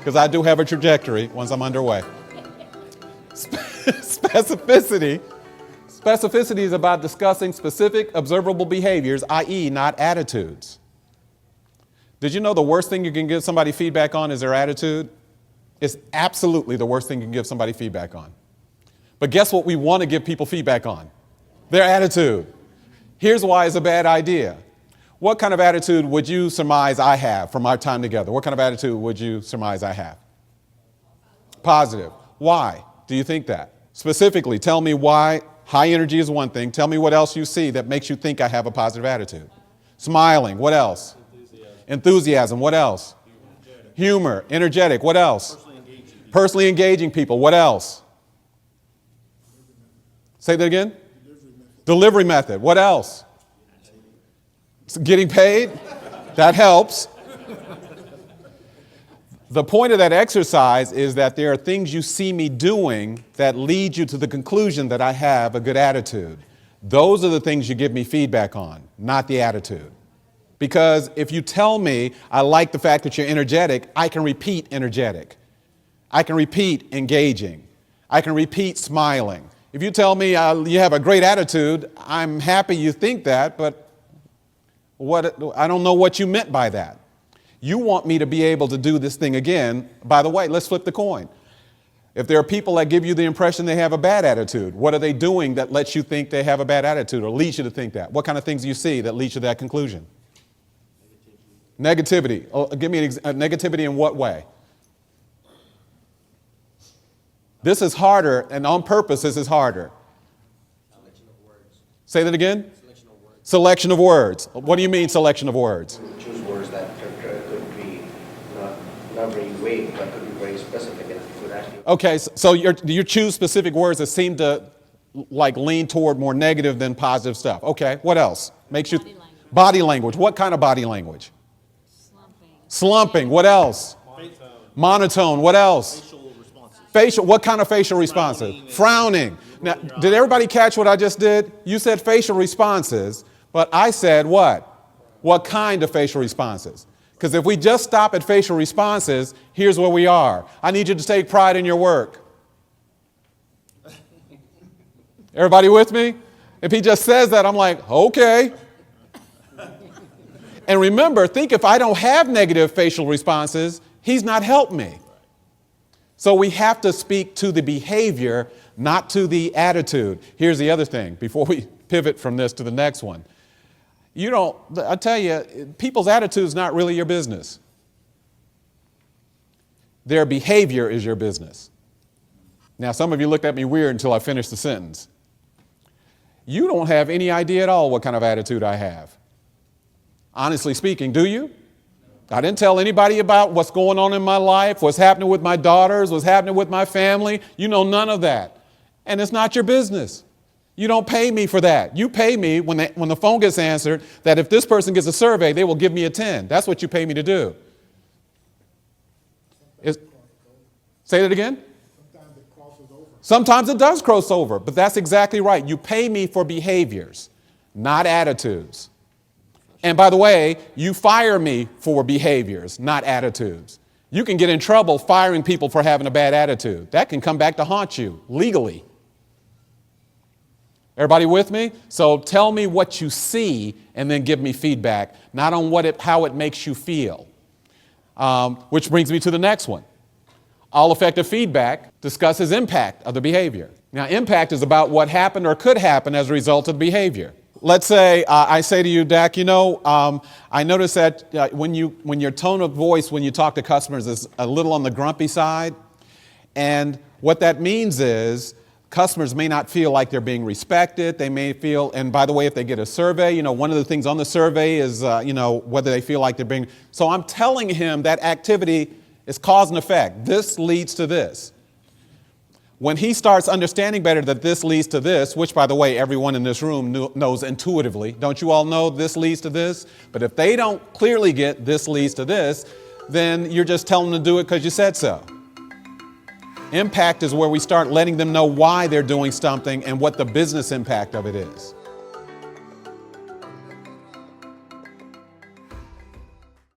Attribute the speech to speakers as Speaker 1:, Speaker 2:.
Speaker 1: because I do have a trajectory once I'm underway. Specificity. Specificity is about discussing specific observable behaviors, i.e. not attitudes. Did you know the worst thing you can give somebody feedback on is their attitude? It's absolutely the worst thing you can give somebody feedback on. But guess what we want to give people feedback on? Their attitude. Here's why it's a bad idea. What kind of attitude would you surmise I have from our time together? What kind of attitude would you surmise I have? Positive. Why do you think that? Specifically, tell me why. High energy is one thing. Tell me what else you see that makes you think I have a positive attitude. Smiling. What else? Enthusiasm. What else? Humor. Energetic. What else? Personally engaging people. What else? Say that again. Delivery method. What else? Getting paid? That helps. The point of that exercise is that there are things you see me doing that lead you to the conclusion that I have a good attitude. Those are the things you give me feedback on, not the attitude. Because if you tell me I like the fact that you're energetic, I can repeat energetic. I can repeat engaging. I can repeat smiling. If you tell me you have a great attitude, I'm happy you think that, but I don't know what you meant by that. You want me to be able to do this thing again. By the way, let's flip the coin. If there are people that give you the impression they have a bad attitude, what are they doing that lets you think they have a bad attitude or leads you to think that? What kind of things do you see that leads you to that conclusion? Negativity. Give me negativity in what way? This is harder, and on purpose this is harder.
Speaker 2: Selection of words.
Speaker 1: Say that again?
Speaker 2: Selection of words.
Speaker 1: Selection of words. What do you mean selection of words?
Speaker 2: Choose words that could be not very vague, but could be very specific and could actually.
Speaker 1: Okay, so you choose specific words that seem to lean toward more negative than positive stuff. Okay, what else? Makes you body language. What kind of body language? Slumping. What else? Monotone. What else? Facial. What kind of facial responses? Frowning. Now, did everybody catch what I just did? You said facial responses, but I said what? What kind of facial responses? Because if we just stop at facial responses, here's where we are. I need you to take pride in your work. Everybody with me? If he just says that, I'm like, okay. And remember, think if I don't have negative facial responses, he's not helped me. So we have to speak to the behavior, not to the attitude. Here's the other thing before we pivot from this to the next one. I tell you, people's attitude is not really your business. Their behavior is your business. Now, some of you looked at me weird until I finished the sentence. You don't have any idea at all what kind of attitude I have. Honestly speaking, do you? I didn't tell anybody about what's going on in my life, what's happening with my daughters, what's happening with my family. You know none of that. And it's not your business. You don't pay me for that. You pay me when the phone gets answered that if this person gets a survey, they will give me a 10. That's what you pay me to do. Say that again?
Speaker 3: Sometimes it crosses over.
Speaker 1: Sometimes it does cross over, but that's exactly right. You pay me for behaviors, not attitudes. And by the way, you fire me for behaviors, not attitudes. You can get in trouble firing people for having a bad attitude. That can come back to haunt you legally. Everybody with me? So tell me what you see and then give me feedback, not on how it makes you feel. Which brings me to the next one. All effective feedback discusses impact of the behavior. Now, impact is about what happened or could happen as a result of the behavior. Let's say I say to you, Dak, I notice that when your tone of voice when you talk to customers is a little on the grumpy side. And what that means is customers may not feel like they're being respected. They may feel, and by the way, if they get a survey, one of the things on the survey is, whether they feel like they're being. So I'm telling him that activity is cause and effect. This leads to this. When he starts understanding better that this leads to this, which, by the way, everyone in this room knows intuitively. Don't you all know this leads to this? But if they don't clearly get this leads to this, then you're just telling them to do it because you said so. Impact is where we start letting them know why they're doing something and what the business impact of it is.